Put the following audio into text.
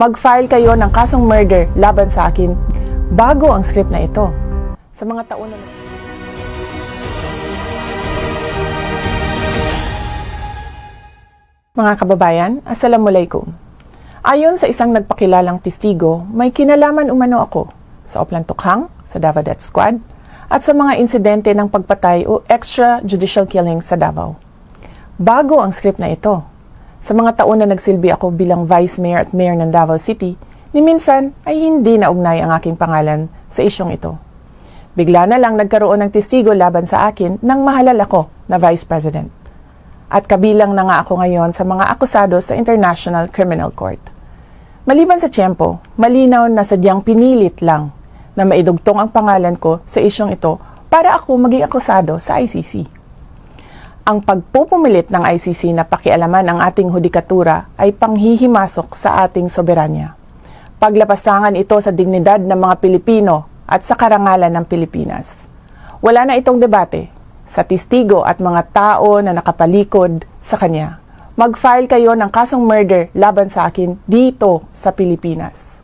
Mag-file kayo ng kasong murder laban sa akin bago ang script na ito. Sa mga taon na... Mga kababayan, Assalamualaikum. Ayon sa isang nagpakilalang testigo, may kinalaman umano ako sa Oplan Tukhang, sa Davao Death Squad, at sa mga insidente ng pagpatay o extrajudicial killing sa Davao. Bago ang script na ito, sa mga taon na nagsilbi ako bilang Vice Mayor at Mayor ng Davao City, ni minsan ay hindi naugnay ang aking pangalan sa isyong ito. Bigla na lang nagkaroon ng testigo laban sa akin nang mahalal ako na Vice President. At kabilang na nga ako ngayon sa mga akusado sa International Criminal Court. Maliban sa tiyempo, malinaw na sadyang pinilit lang na maidugtong ang pangalan ko sa isyong ito para ako maging akusado sa ICC. Ang pagpupumilit ng ICC na pakialaman ang ating hudikatura ay panghihimasok sa ating soberanya. Paglapasangan ito sa dignidad ng mga Pilipino at sa karangalan ng Pilipinas. Wala na itong debate sa testigo at mga tao na nakapalikod sa kanya. Mag-file kayo ng kasong murder laban sa akin dito sa Pilipinas.